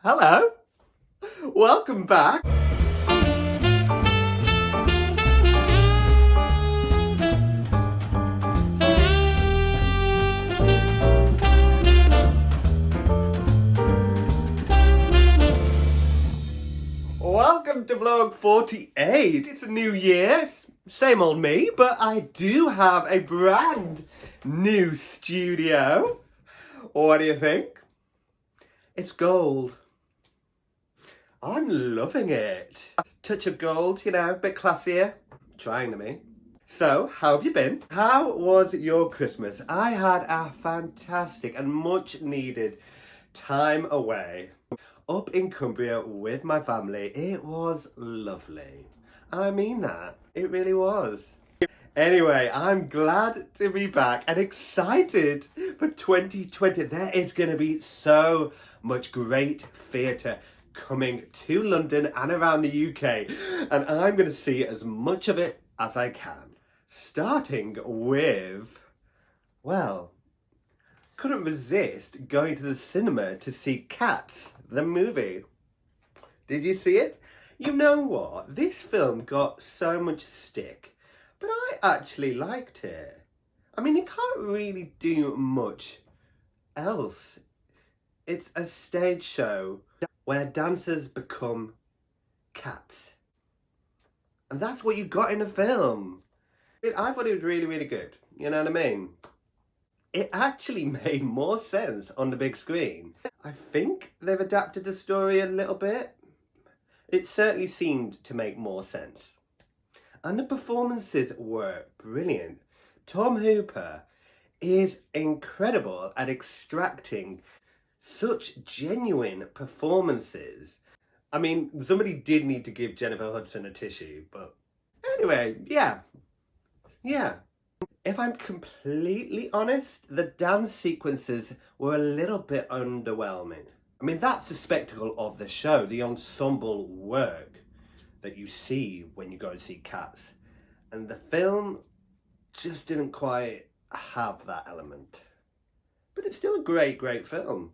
Hello, welcome back. Welcome to vlog 48. It's a new year, same old me, but I do have a brand new studio. What do you think? It's gold. I'm loving it. Touch of gold, you know, a bit classier. Trying to be. So, how have you been? How was your Christmas? I had a fantastic and much needed time away up in Cumbria with my family. It was lovely. I mean that. It really was. Anyway, I'm glad to be back and excited for 2020. There is going to be so much great theatre coming to London and around the UK, and I'm going to see as much of it as I can. Starting with, well, couldn't resist going to the cinema to see Cats, the movie. Did you see it? You know what? This film got so much stick, but I actually liked it. I mean, it can't really do much else. It's a stage show where dancers become cats. And that's what you got in the film. I thought it was really, really good. You know what I mean? It actually made more sense on the big screen. I think they've adapted the story a little bit. It certainly seemed to make more sense. And the performances were brilliant. Tom Hooper is incredible at extracting such genuine performances. I mean, somebody did need to give Jennifer Hudson a tissue, but anyway, yeah. If I'm completely honest, the dance sequences were a little bit underwhelming. I mean, that's the spectacle of the show, the ensemble work that you see when you go and see Cats. And the film just didn't quite have that element. But it's still a great, great film.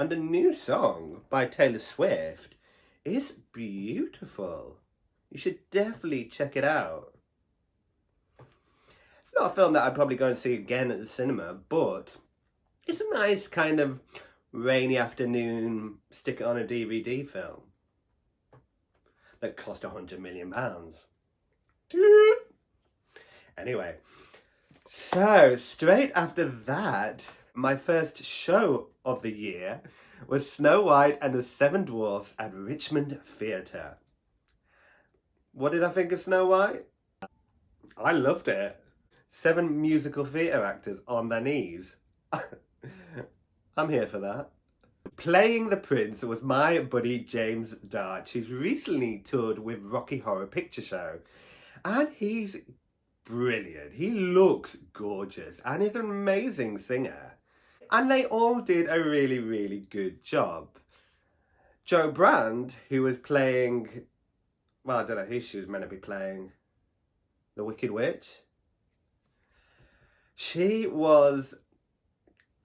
And the new song by Taylor Swift is beautiful. You should definitely check it out. It's not a film that I'd probably go and see again at the cinema, but it's a nice kind of rainy afternoon, stick it on a DVD film that cost £100 million. Anyway, so straight after that, my first show of the year was Snow White and the Seven Dwarfs at Richmond Theatre. What did I think of Snow White? I loved it. 7 musical theatre actors on their knees. I'm here for that. Playing the Prince was my buddy James Darch, who's recently toured with Rocky Horror Picture Show. And he's brilliant. He looks gorgeous and he's an amazing singer. And they all did a really, really good job. Jo Brand, who was playing, well, I don't know who she was meant to be playing, the Wicked Witch. She was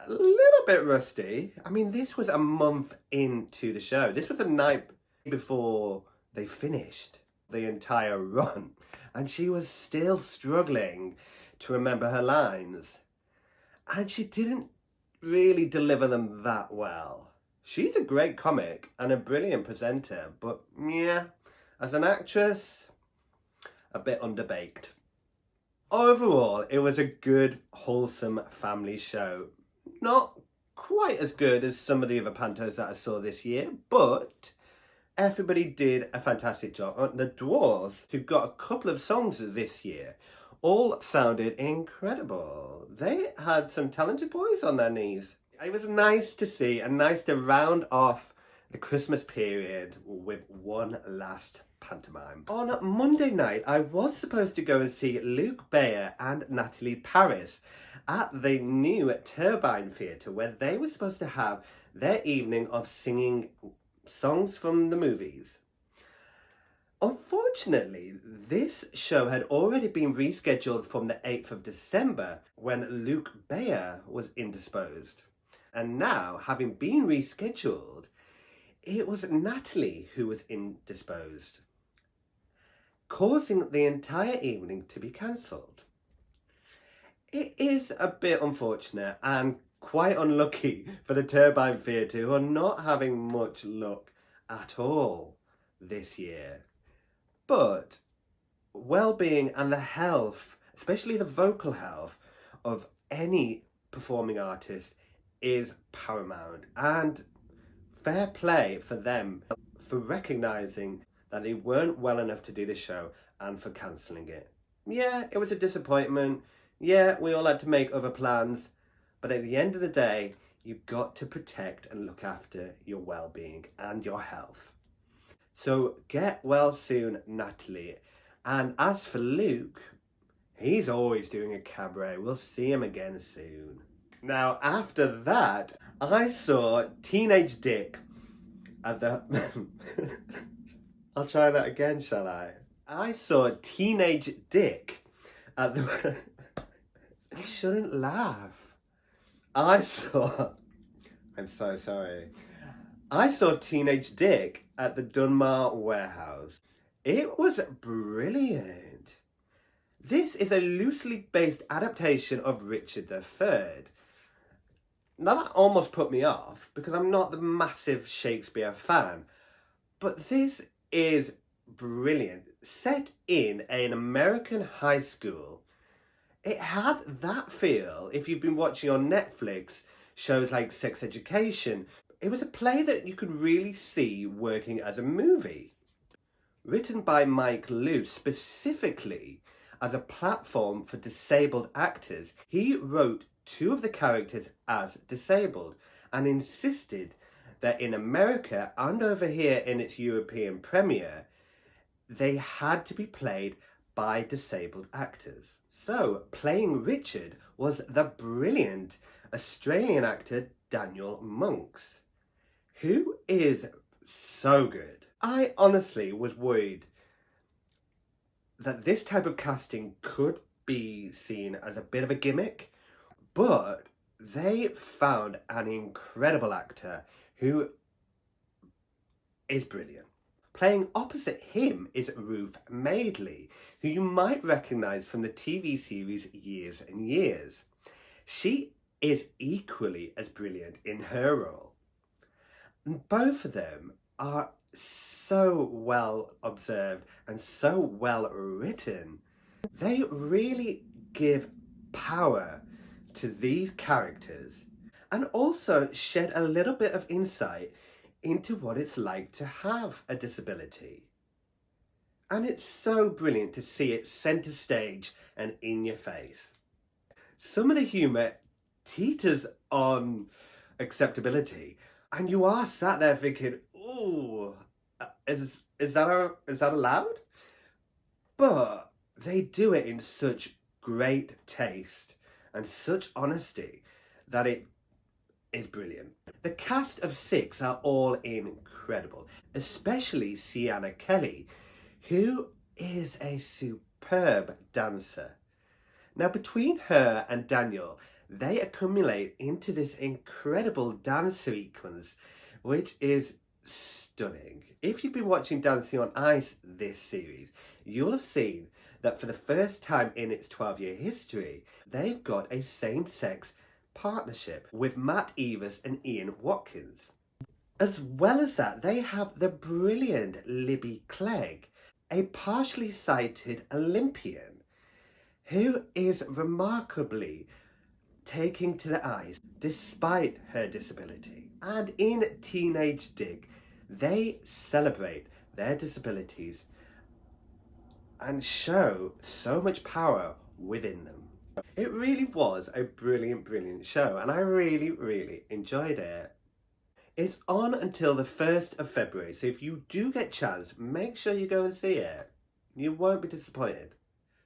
a little bit rusty. I mean, this was a month into the show. This was the night before they finished the entire run. And she was still struggling to remember her lines. And she didn't really deliver them that well. She's a great comic and a brilliant presenter, but yeah, as an actress, a bit underbaked. Overall, it was a good, wholesome family show. Not quite as good as some of the other pantos that I saw this year, but everybody did a fantastic job. The Dwarfs, who got a couple of songs this year, all sounded incredible. They had some talented boys on their knees. It was nice to see and nice to round off the Christmas period with one last pantomime. On Monday night, I was supposed to go and see Luke Bayer and Natalie Paris at the new Turbine Theatre, where they were supposed to have their evening of singing songs from the movies. Unfortunately, this show had already been rescheduled from the 8th of December when Luke Bayer was indisposed. And now, having been rescheduled, it was Natalie who was indisposed, causing the entire evening to be cancelled. It is a bit unfortunate and quite unlucky for the Turbine Theatre, who are not having much luck at all this year. But well-being and the health, especially the vocal health of any performing artist, is paramount, and fair play for them for recognising that they weren't well enough to do the show and for cancelling it. Yeah, it was a disappointment. Yeah, we all had to make other plans, but at the end of the day, you've got to protect and look after your well-being and your health. So get well soon, Natalie. And as for Luke, he's always doing a cabaret. We'll see him again soon. Now, after that, I saw Teenage Dick at the... I'll try that again, shall I? I saw Teenage Dick at the... You shouldn't laugh. I'm so sorry. I saw Teenage Dick at the Donmar warehouse. It was brilliant. This is a loosely based adaptation of Richard III. Now that almost put me off because I'm not the massive Shakespeare fan, but this is brilliant. Set in an American high school, it had that feel if you've been watching on Netflix shows like Sex Education. It was a play that you could really see working as a movie. Written by Mike Luce specifically as a platform for disabled actors, he wrote two of the characters as disabled and insisted that in America and over here in its European premiere, they had to be played by disabled actors. So, playing Richard was the brilliant Australian actor Daniel Monks, who is so good. I honestly was worried that this type of casting could be seen as a bit of a gimmick, but they found an incredible actor who is brilliant. Playing opposite him is Ruth Madeley, who you might recognise from the TV series Years and Years. She is equally as brilliant in her role. And both of them are so well observed and so well written. They really give power to these characters and also shed a little bit of insight into what it's like to have a disability. And it's so brilliant to see it centre stage and in your face. Some of the humour teeters on acceptability, and you are sat there thinking, ooh, is that allowed? But they do it in such great taste and such honesty that it is brilliant. The cast of 6 are all incredible, especially Sienna Kelly, who is a superb dancer. Now, between her and Daniel, they accumulate into this incredible dance sequence, which is stunning. If you've been watching Dancing on Ice this series, you'll have seen that for the first time in its 12-year history, they've got a same-sex partnership with Matt Evers and Ian Watkins. As well as that, they have the brilliant Libby Clegg, a partially sighted Olympian who is remarkably taking to the ice despite her disability. And in Teenage Dick, they celebrate their disabilities and show so much power within them. It really was a brilliant, brilliant show, and I really, really enjoyed it. It's on until the 1st of February, so if you do get a chance, make sure you go and see it. You won't be disappointed.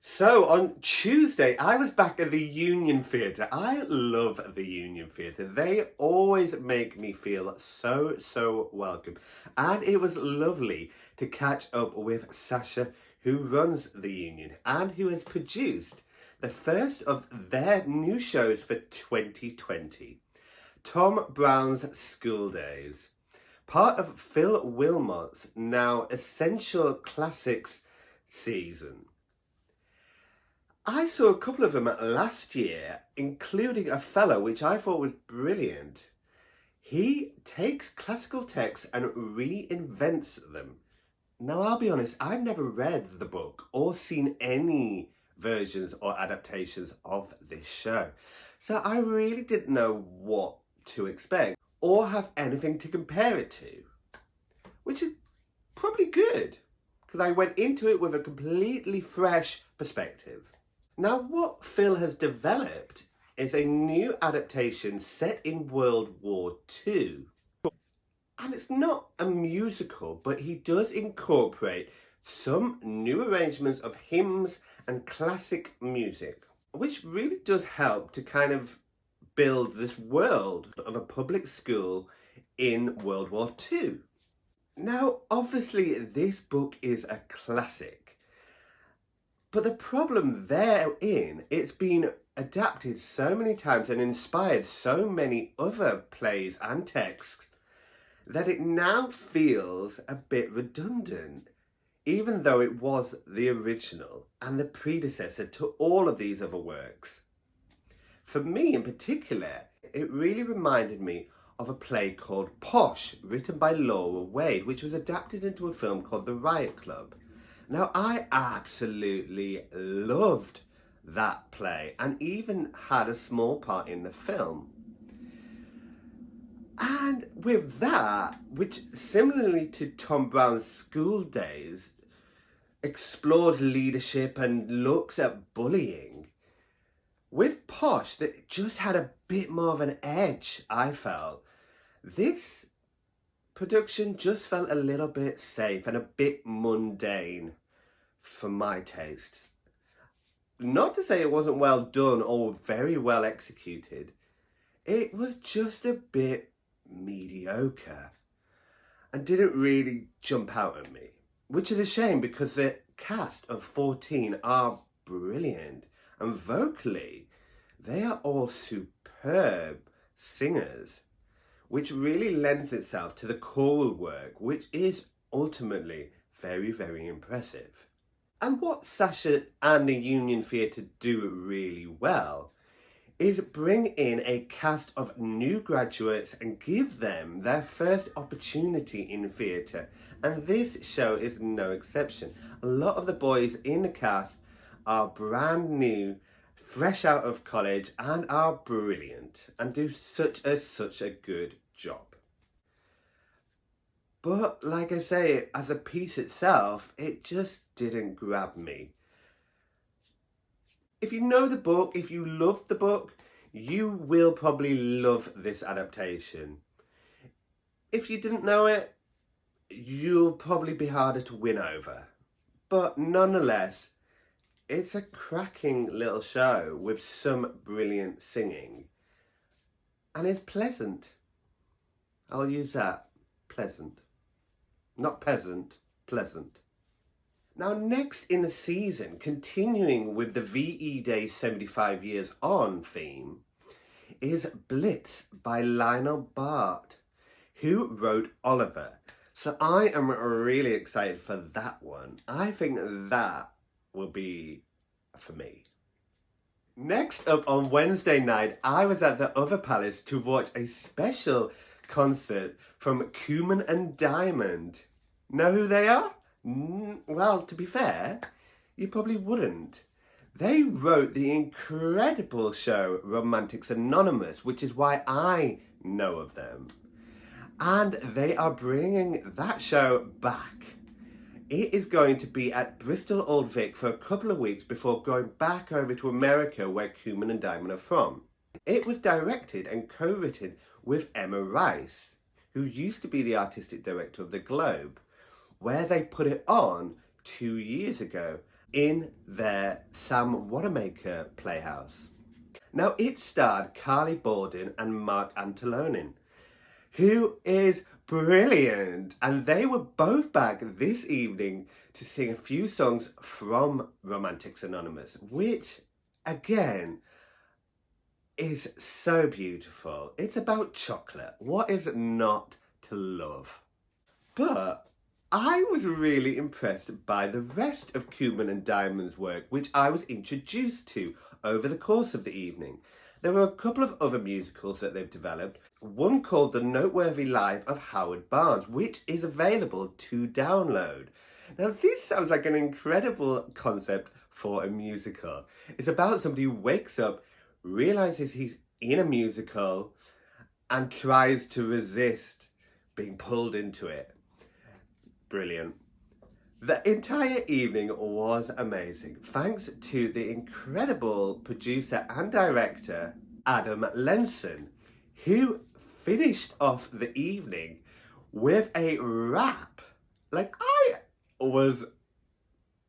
So on Tuesday, I was back at the Union Theatre. I love the Union Theatre. They always make me feel so welcome. And it was lovely to catch up with Sasha, who runs the Union and who has produced the first of their new shows for 2020. Tom Brown's School Days, part of Phil Wilmot's now Essential Classics season. I saw a couple of them last year, including a fellow which I thought was brilliant. He takes classical texts and reinvents them. Now, I'll be honest, I've never read the book or seen any versions or adaptations of this show. So I really didn't know what to expect or have anything to compare it to, which is probably good because I went into it with a completely fresh perspective. Now, what Phil has developed is a new adaptation set in World War II. And it's not a musical, but he does incorporate some new arrangements of hymns and classic music, which really does help to kind of build this world of a public school in World War II. Now, obviously, this book is a classic, but the problem therein, it's been adapted so many times and inspired so many other plays and texts that it now feels a bit redundant, even though it was the original and the predecessor to all of these other works. For me in particular, it really reminded me of a play called Posh, written by Laura Wade, which was adapted into a film called The Riot Club. Now, I absolutely loved that play and even had a small part in the film. And with that, which similarly to Tom Brown's School Days, explores leadership and looks at bullying, with Posh, that just had a bit more of an edge, I felt. This production just felt a little bit safe and a bit mundane for my tastes. Not to say it wasn't well done or very well executed. It was just a bit mediocre and didn't really jump out at me, which is a shame because the cast of 14 are brilliant and vocally they are all superb singers, which really lends itself to the choral work, which is ultimately very, very impressive. And what Sasha and the Union Theatre do really well is bring in a cast of new graduates and give them their first opportunity in theatre. And this show is no exception. A lot of the boys in the cast are brand new, fresh out of college, and are brilliant and do such a good job. But like I say, as a piece itself, it just didn't grab me. If you know the book, if you love the book, you will probably love this adaptation. If you didn't know it, you'll probably be harder to win over. But nonetheless, it's a cracking little show with some brilliant singing. And it's pleasant. I'll use that. Pleasant. Not peasant, pleasant. Now, next in the season, continuing with the VE Day 75 Years On theme, is Blitz by Lionel Bart, who wrote Oliver. So I am really excited for that one. I think that will be for me. Next up on Wednesday night, I was at the Other Palace to watch a special concert from Kooman Dimond. Know who they are? Well, to be fair, you probably wouldn't. They wrote the incredible show Romantics Anonymous, which is why I know of them. And they are bringing that show back. It is going to be at Bristol Old Vic for a couple of weeks before going back over to America, where Kooman and Dimond are from. It was directed and co-written with Emma Rice, who used to be the artistic director of The Globe, where they put it on 2 years ago in their Sam Wanamaker Playhouse. Now, it starred Carly Borden and Mark Antolonin, who is brilliant, and they were both back this evening to sing a few songs from Romantics Anonymous, which, again, is so beautiful. It's about chocolate. What is not to love? But I was really impressed by the rest of Kooman Dimond's work, which I was introduced to over the course of the evening. There were a couple of other musicals that they've developed, one called The Noteworthy Life of Howard Barnes, which is available to download. Now this sounds like an incredible concept for a musical. It's about somebody who wakes up, realises he's in a musical and tries to resist being pulled into it. Brilliant. The entire evening was amazing, thanks to the incredible producer and director, Adam Lenson, who finished off the evening with a rap. Like, I was,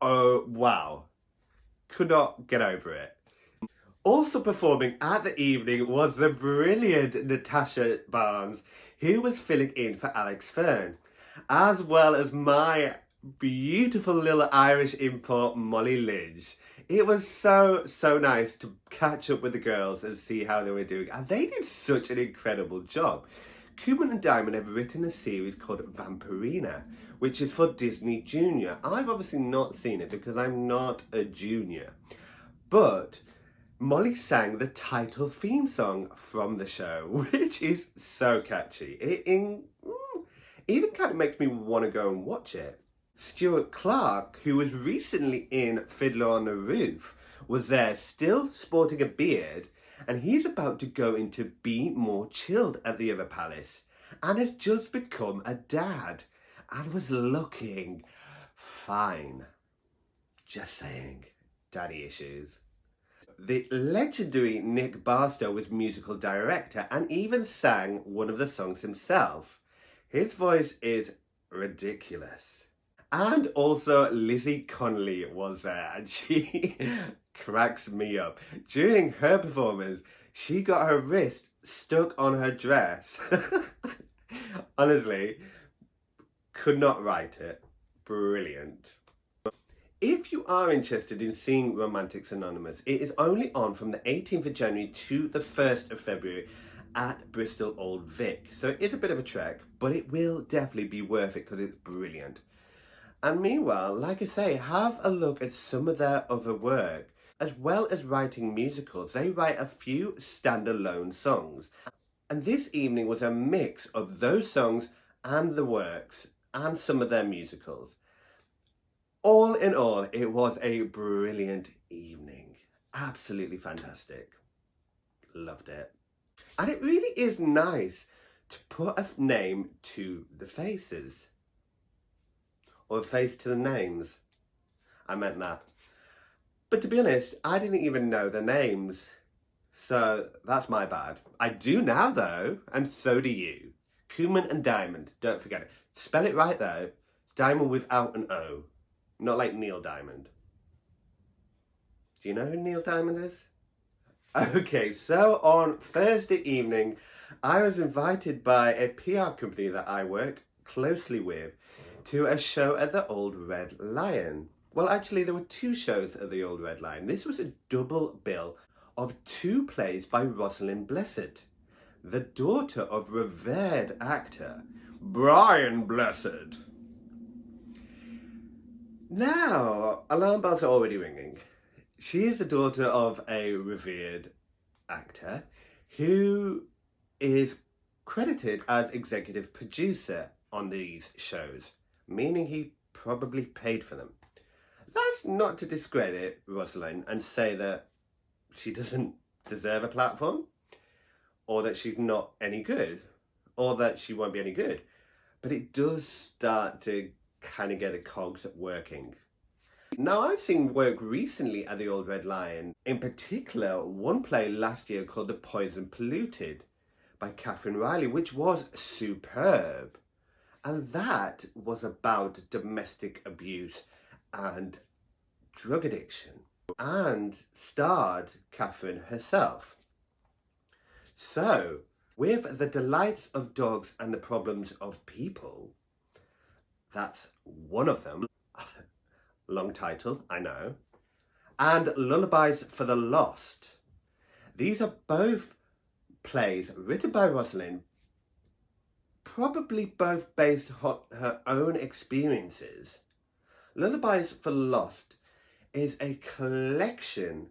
oh, wow. Could not get over it. Also performing at the evening was the brilliant Natasha Barnes, who was filling in for Alex Fern, as well as my beautiful little Irish import, Molly Lynch. It was so nice to catch up with the girls and see how they were doing, and they did such an incredible job. Kooman Dimond have written a series called Vampirina, which is for Disney Junior. I've obviously not seen it because I'm not a junior, but Molly sang the title theme song from the show, which is so catchy. It even kind of makes me want to go and watch it. Stuart Clark, who was recently in Fiddler on the Roof, was there still sporting a beard, and he's about to go into Be More Chilled at the Other Palace, and has just become a dad, and was looking fine. Just saying, daddy issues. The legendary Nick Barstow was musical director and even sang one of the songs himself. His voice is ridiculous. And also Lizzie Connolly was there, and she cracks me up. During her performance, she got her wrist stuck on her dress. Honestly, could not write it. Brilliant. If you are interested in seeing Romantics Anonymous, it is only on from the 18th of January to the 1st of February at Bristol Old Vic. So it is a bit of a trek, but it will definitely be worth it because it's brilliant. And meanwhile, like I say, have a look at some of their other work. As well as writing musicals, they write a few standalone songs. And this evening was a mix of those songs and the works and some of their musicals. All in all, it was a brilliant evening. Absolutely fantastic. Loved it. And it really is nice to put a name to the faces. Or a face to the names. I meant that. But to be honest, I didn't even know the names. So that's my bad. I do now though, and so do you. Kooman Dimond, don't forget it. Spell it right though. Diamond without an O. Not like Neil Diamond. Do you know who Neil Diamond is? Okay, so on Thursday evening, I was invited by a PR company that I work closely with to a show at the Old Red Lion. Well, actually, there were two shows at the Old Red Lion. This was a double bill of two plays by Rosalind Blessed, the daughter of revered actor Brian Blessed. Now, alarm bells are already ringing. She is the daughter of a revered actor who is credited as executive producer on these shows, meaning he probably paid for them. That's not to discredit Rosalind and say that she doesn't deserve a platform, or that she's not any good, or that she won't be any good. But it does start to kind of get the cogs working. Now, I've seen work recently at the Old Red Lion, in particular one play last year called The Poison Polluted by Catherine Riley, which was superb. And that was about domestic abuse and drug addiction, and starred Catherine herself. So, with The Delights of Dogs and the Problems of People, that's one of them. Long title, I know. And Lullabies for the Lost. These are both plays written by Rosalind, probably both based on her own experiences. Lullabies for Lost is a collection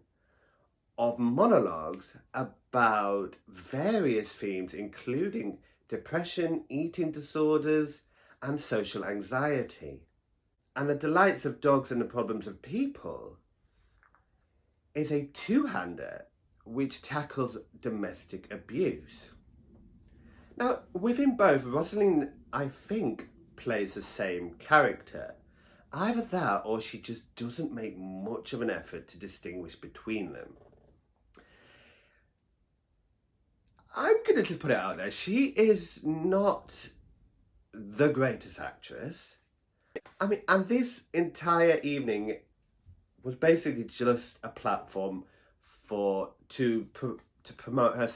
of monologues about various themes, including depression, eating disorders, and social anxiety. And The Delights of Dogs and the Problems of People is a two-hander which tackles domestic abuse. Now, within both, Rosalind, I think, plays the same character. Either that or she just doesn't make much of an effort to distinguish between them. I'm going to just put it out there. She is not the greatest actress. I mean, and this entire evening was basically just a platform to promote her.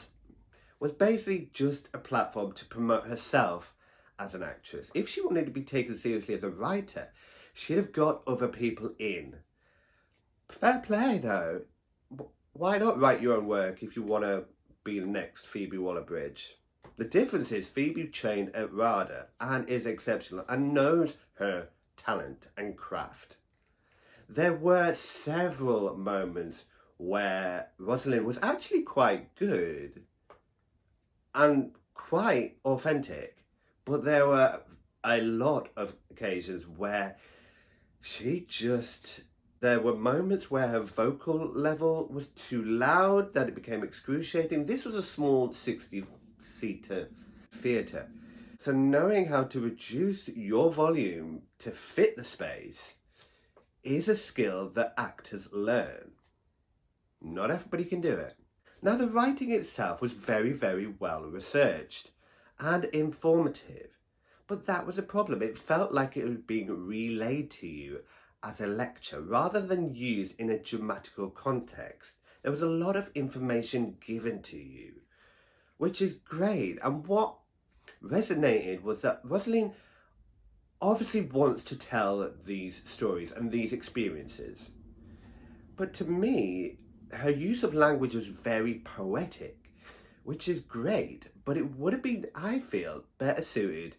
Was basically just a platform to promote herself as an actress. If she wanted to be taken seriously as a writer, she'd have got other people in. Fair play, though. Why not write your own work if you want to be the next Phoebe Waller-Bridge? The difference is Phoebe trained at RADA and is exceptional and knows her talent and craft. There were several moments where Rosalind was actually quite good and quite authentic, but there were a lot of occasions where there were moments where her vocal level was too loud, that it became excruciating. This was a small 60-seater theatre. So knowing how to reduce your volume to fit the space is a skill that actors learn. Not everybody can do it. Now, the writing itself was very, very well researched and informative, but that was a problem. It felt like it was being relayed to you as a lecture rather than used in a dramatical context. There was a lot of information given to you, which is great. And what resonated was that Rosalind obviously wants to tell these stories and these experiences. But to me, her use of language was very poetic, which is great, but it would have been, I feel, better suited,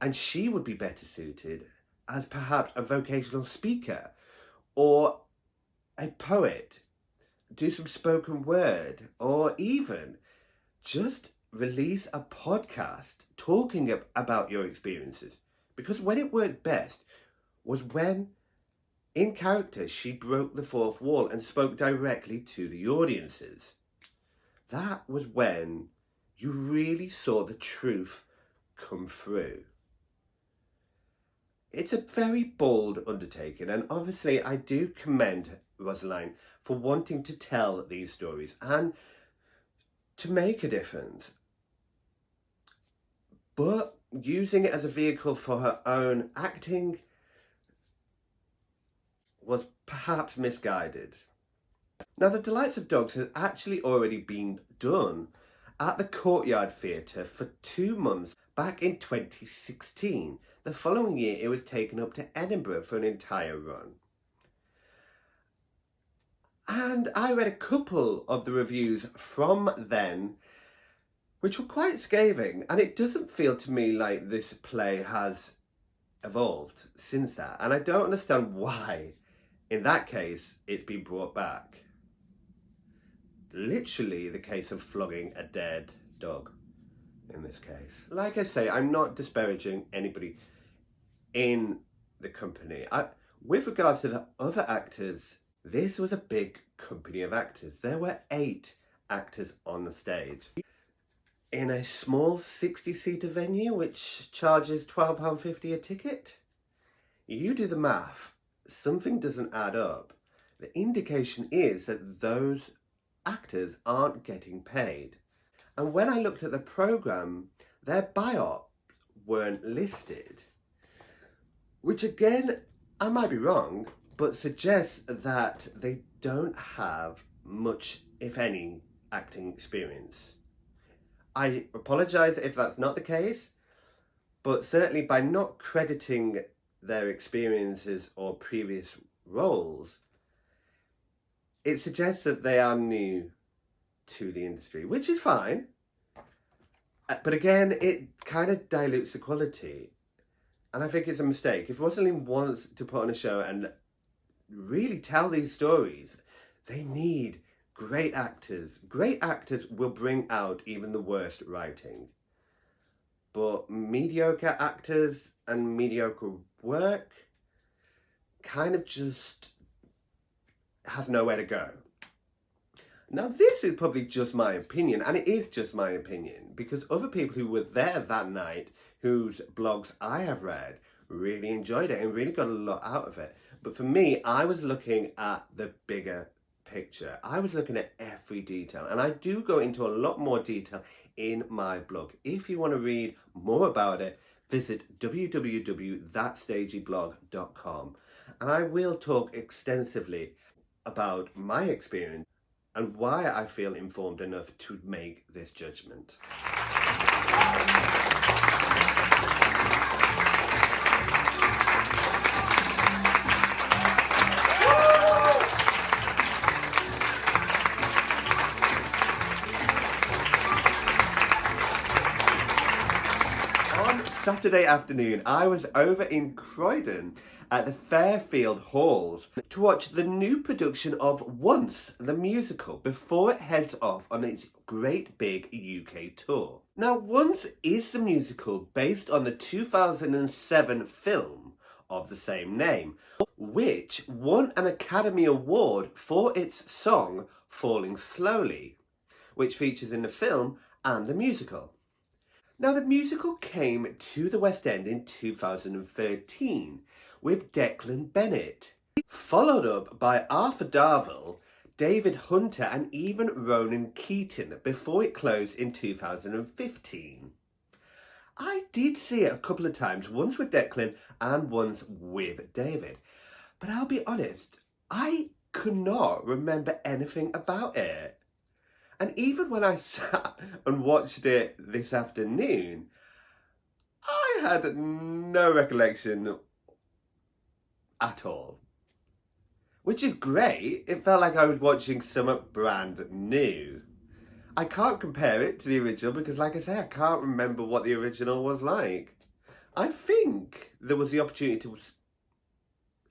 and she would be better suited as perhaps a vocational speaker or a poet, do some spoken word, or even just release a podcast talking about your experiences. Because when it worked best was when, in character, she broke the fourth wall and spoke directly to the audiences. That was when you really saw the truth come through. It's a very bold undertaking, and obviously I do commend Rosalind for wanting to tell these stories and to make a difference. But using it as a vehicle for her own acting was perhaps misguided. Now, The Delights of Dogs has actually already been done at the Courtyard Theatre for 2 months back in 2016. The following year, it was taken up to Edinburgh for an entire run. And I read a couple of the reviews from then, which were quite scathing, and it doesn't feel to me like this play has evolved since that, and I don't understand why, in that case, it's been brought back. Literally the case of flogging a dead dog in this case. Like I say, I'm not disparaging anybody in the company. With regards to the other actors, this was a big company of actors. There were 8 actors on the stage in a small 60-seater venue which charges £12.50 a ticket. You do the math, something doesn't add up. The indication is that those actors aren't getting paid. And when I looked at the programme, their biops weren't listed, which again, I might be wrong, but suggests that they don't have much, if any, acting experience. I apologise if that's not the case, but certainly by not crediting their experiences or previous roles, it suggests that they are new to the industry, which is fine. But again, it kind of dilutes the quality. And I think it's a mistake. If Rosalind wants to put on a show and really tell these stories, they need great actors. Great actors will bring out even the worst writing. But mediocre actors and mediocre work kind of just has nowhere to go. Now, this is probably just my opinion, and it is just my opinion, because other people who were there that night, whose blogs I have read, really enjoyed it and really got a lot out of it. But for me, I was looking at the bigger picture. I was looking at every detail, and I do go into a lot more detail in my blog. If you want to read more about it, visit www.thatstageyblog.com, and I will talk extensively about my experience and why I feel informed enough to make this judgment. Saturday afternoon, I was over in Croydon at the Fairfield Halls to watch the new production of Once, the musical, before it heads off on its great big UK tour. Now, Once is the musical based on the 2007 film of the same name, which won an Academy Award for its song Falling Slowly, which features in the film and the musical. Now, the musical came to the West End in 2013 with Declan Bennett, followed up by Arthur Darvill, David Hunter and even Ronan Keating before it closed in 2015. I did see it a couple of times, once with Declan and once with David, but I'll be honest, I could not remember anything about it. And even when I sat and watched it this afternoon, I had no recollection at all. Which is great. It felt like I was watching something brand new. I can't compare it to the original because, like I say, I can't remember what the original was like. I think there was the opportunity to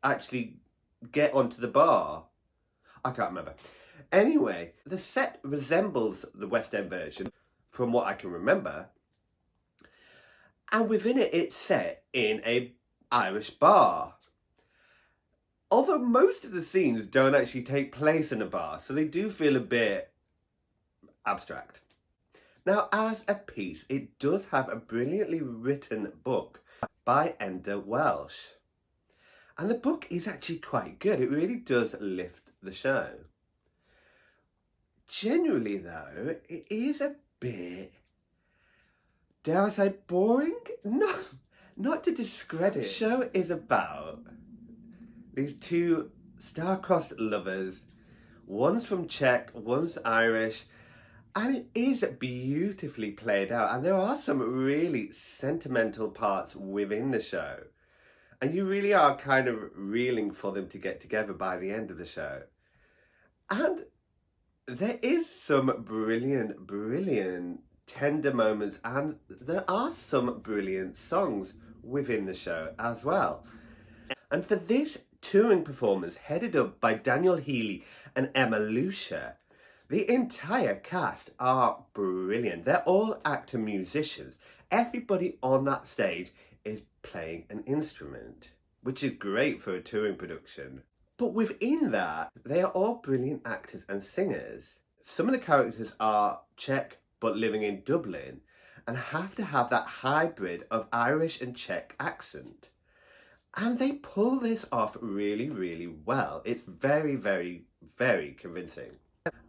actually get onto the bar. I can't remember. Anyway, the set resembles the West End version, from what I can remember. And within it, it's set in an Irish bar. Although most of the scenes don't actually take place in a bar, so they do feel a bit abstract. Now, as a piece, it does have a brilliantly written book by Enda Welsh. And the book is actually quite good. It really does lift the show. Generally, though, it is a bit, dare I say, boring? Not to discredit. The show is about these two star-crossed lovers. One's from Czech, one's Irish, and it is beautifully played out. And there are some really sentimental parts within the show. And you really are kind of reeling for them to get together by the end of the show. And there is some brilliant tender moments, and there are some brilliant songs within the show as well. And for this touring performance, headed up by Daniel Healy and Emma Lucia, the entire cast are brilliant. They're all actor-musicians. Everybody on that stage is playing an instrument, which is great for a touring production. But within that, they are all brilliant actors and singers. Some of the characters are Czech but living in Dublin and have to have that hybrid of Irish and Czech accent. And they pull this off really, really well. It's very, very, very convincing.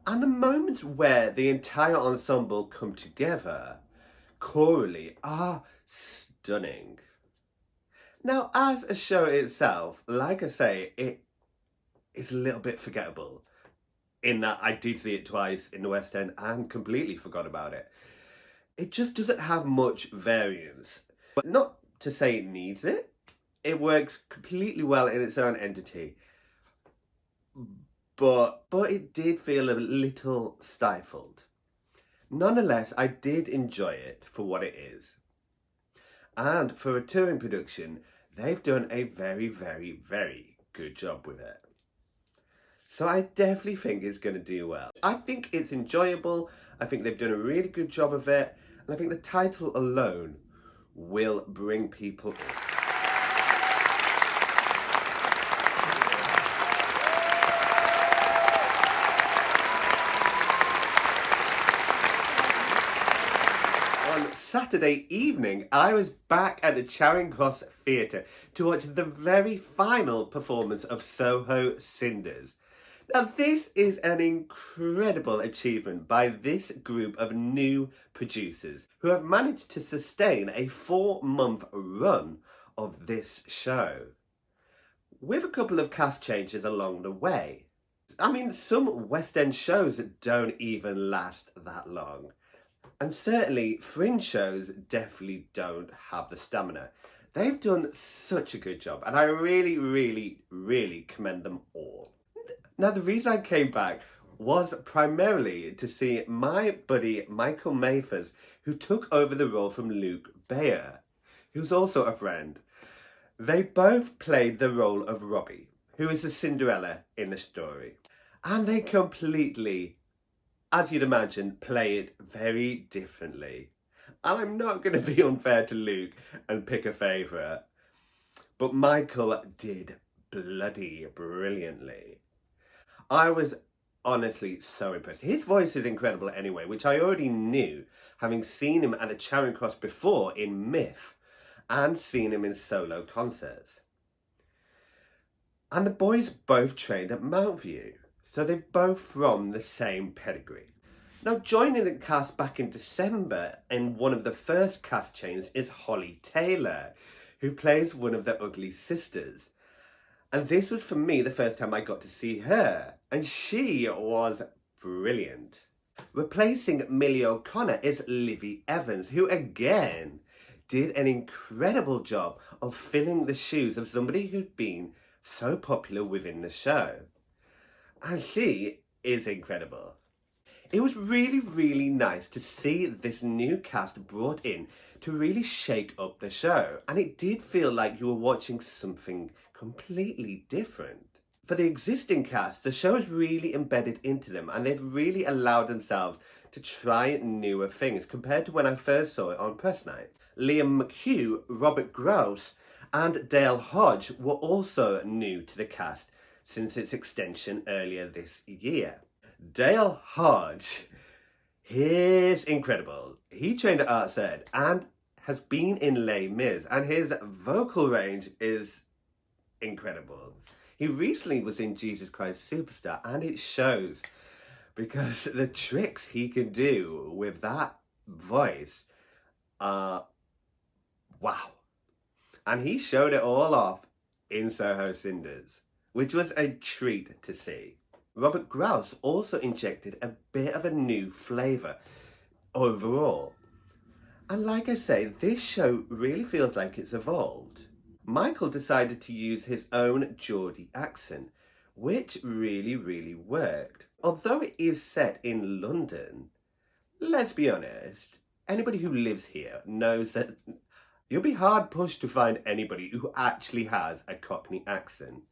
And the moments where the entire ensemble come together chorally are stunning. Now, as a show itself, like I say, it's a little bit forgettable in that I did see it twice in the West End and completely forgot about it. It just doesn't have much variance. But not to say it needs it. It works completely well in its own entity. but it did feel a little stifled. Nonetheless, I did enjoy it for what it is. And for a touring production, they've done a very, very, very good job with it. So I definitely think it's going to do well. I think it's enjoyable. I think they've done a really good job of it. And I think the title alone will bring people in. On Saturday evening, I was back at the Charing Cross Theatre to watch the very final performance of Soho Cinders. Now, this is an incredible achievement by this group of new producers who have managed to sustain a 4-month run of this show, with a couple of cast changes along the way. I mean, some West End shows don't even last that long. And certainly, fringe shows definitely don't have the stamina. They've done such a good job, and I really, really, really commend them all. Now, the reason I came back was primarily to see my buddy Michael Mayfers, who took over the role from Luke Bayer, who's also a friend. They both played the role of Robbie, who is the Cinderella in the story. And they completely, as you'd imagine, play it very differently. And I'm not going to be unfair to Luke and pick a favourite, but Michael did bloody brilliantly. I was honestly so impressed. His voice is incredible anyway, which I already knew, having seen him at a Charing Cross before in Myth and seen him in solo concerts. And the boys both trained at Mountview, so they're both from the same pedigree. Now, joining the cast back in December in one of the first cast changes is Holly Taylor, who plays one of the ugly sisters. And this was, for me, the first time I got to see her, and she was brilliant. Replacing Millie O'Connor is Livy Evans, who again did an incredible job of filling the shoes of somebody who'd been so popular within the show. And she is incredible. It was really, really nice to see this new cast brought in to really shake up the show. And it did feel like you were watching something completely different. For the existing cast, the show is really embedded into them, and they've really allowed themselves to try newer things compared to when I first saw it on press night. Liam McHugh, Robert Grouse and Dale Hodge were also new to the cast since its extension earlier this year. Dale Hodge, he's incredible. He trained at Arts Ed and has been in Les Mis, and his vocal range is incredible. He recently was in Jesus Christ Superstar, and it shows, because the tricks he can do with that voice are wow. And he showed it all off in Soho Cinders, which was a treat to see. Robert Grouse also injected a bit of a new flavour overall. And like I say, this show really feels like it's evolved. Michael decided to use his own Geordie accent, which really, really worked. Although it is set in London, let's be honest, anybody who lives here knows that you'll be hard pushed to find anybody who actually has a Cockney accent.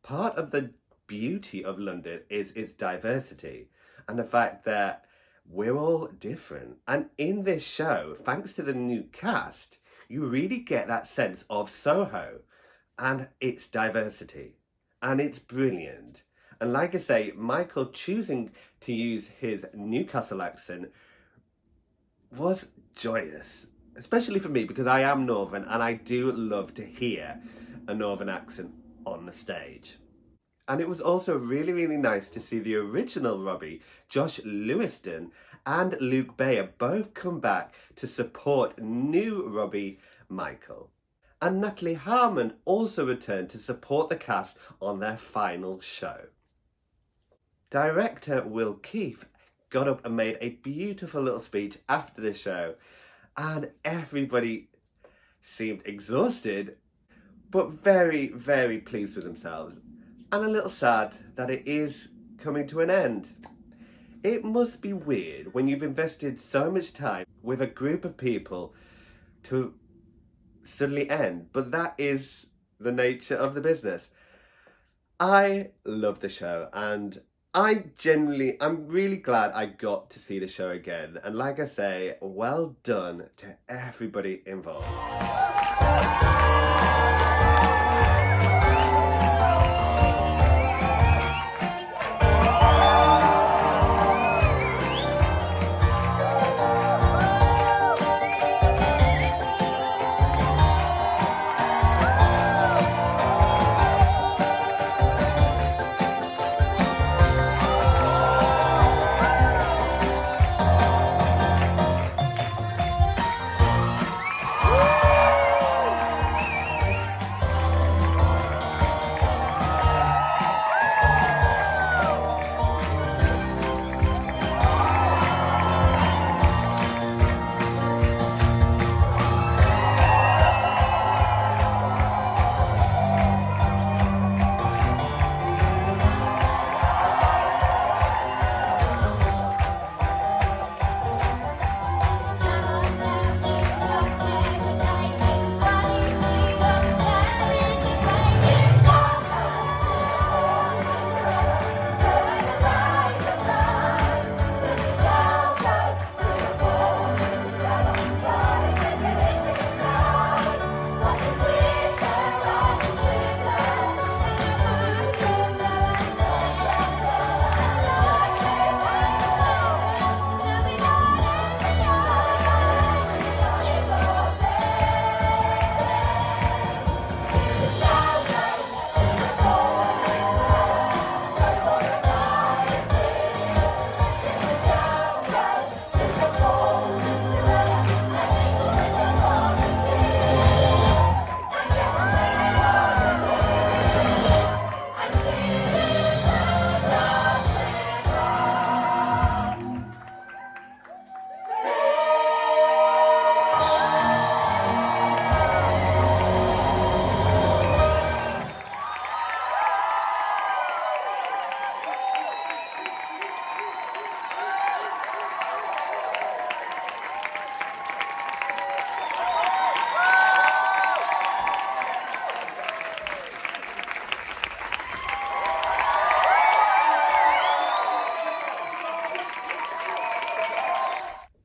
Part of the beauty of London is its diversity and the fact that we're all different. And in this show, thanks to the new cast, you really get that sense of Soho and its diversity. And it's brilliant. And like I say, Michael choosing to use his Newcastle accent was joyous. Especially for me, because I am Northern and I do love to hear a Northern accent on the stage. And it was also really, really nice to see the original Robbie, Josh Lewiston, and Luke Bayer both come back to support new Robbie, Michael. And Natalie Harmon also returned to support the cast on their final show. Director Will Keefe got up and made a beautiful little speech after the show, and everybody seemed exhausted, but very, very pleased with themselves. and a little sad that it is coming to an end. It must be weird when you've invested so much time with a group of people to suddenly end, but that is the nature of the business. I love the show, and I'm really glad I got to see the show again. And like I say, well done to everybody involved.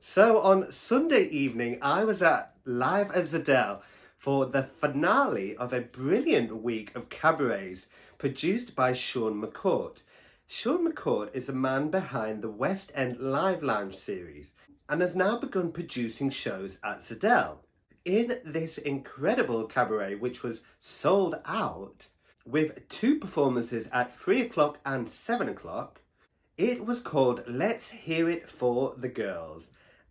So on Sunday evening, I was live at Zedel for the finale of a brilliant week of cabarets produced by Sean McCourt. Sean McCourt is the man behind the West End Live Lounge series and has now begun producing shows at Zedel. In this incredible cabaret, which was sold out with 2 performances at 3 o'clock and 7 o'clock, it was called Let's Hear It for the Girls,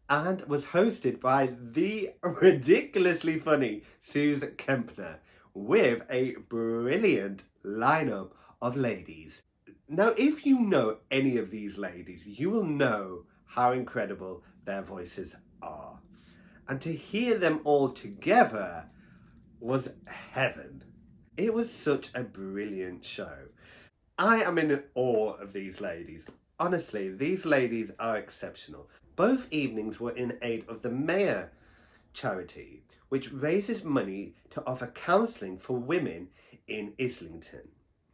and was hosted by the ridiculously funny Suze Kempner with a brilliant lineup of ladies. Now, if you know any of these ladies, you will know how incredible their voices are. And to hear them all together was heaven. It was such a brilliant show. I am in awe of these ladies. Honestly, these ladies are exceptional. Both evenings were in aid of the Mayor charity, which raises money to offer counselling for women in Islington.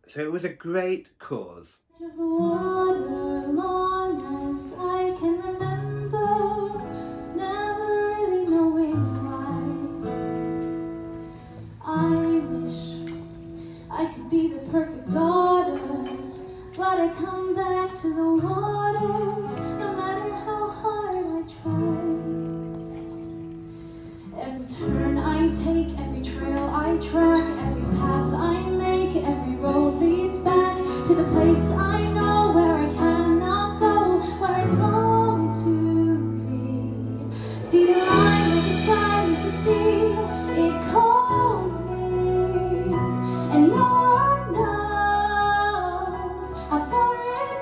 So it was a great cause. Of the water, long as I can remember, never really knowing why. I wish I could be the perfect daughter, but I come back to the water, no matter how hard I try. Every turn I take, every trail I track, every path I make, every road leads back to the place I know where I cannot go, where I long to be. See the line with the sky meets the sea, it calls me, and no one knows how far it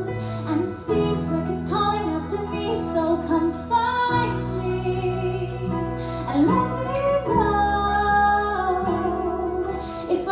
goes, and it seems like it's calling out to me, so come find me and let me know if I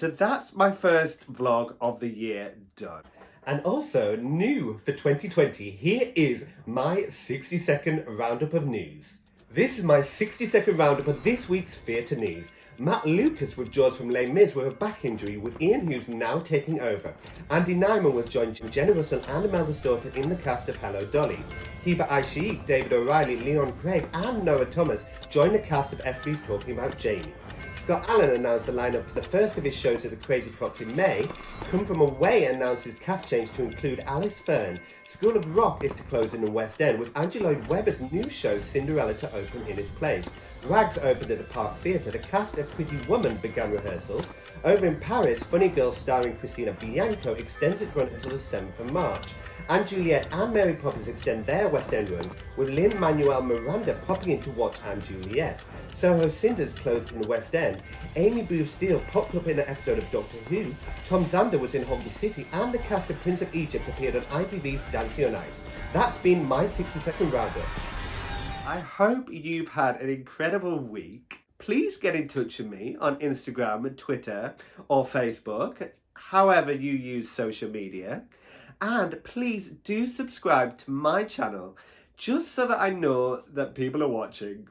so that's my first vlog of the year done. And also, new for 2020, here is my 60-second roundup of news. This is my 60-second roundup of this week's theatre news. Matt Lucas withdraws from Les Mis with a back injury, with Ian Hughes now taking over. Andy Nyman will join Jenna Russell and Imelda Staunton in the cast of Hello Dolly. Hiba Aishiq, David O'Reilly, Leon Craig and Noah Thomas join the cast of FB's Talking About Jamie. Scott Allen announced the lineup for the first of his shows at the Crazy Crocs in May. Come From Away announced his cast change to include Alice Fern. School of Rock is to close in the West End, with Andrew Lloyd Webber's new show Cinderella to open in its place. Rags opened at the Park Theatre. The cast of Pretty Woman began rehearsals. Over in Paris, Funny Girl starring Christina Bianco extends its run until the 7th of March. And Juliet and Mary Poppins extend their West End runs, with Lin-Manuel Miranda popping in to watch and Juliet. Soho Cinders closed in the West End. Amy Booth Steele popped up in an episode of Doctor Who. Tom Zander was in Holby City, and the cast of Prince of Egypt appeared on ITV's Dancing on Ice. That's been my 60-second roundup. I hope you've had an incredible week. Please get in touch with me on Instagram, Twitter, or Facebook, however you use social media. And please do subscribe to my channel, just so that I know that people are watching.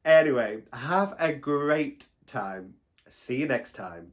Anyway, have a great time. See you next time.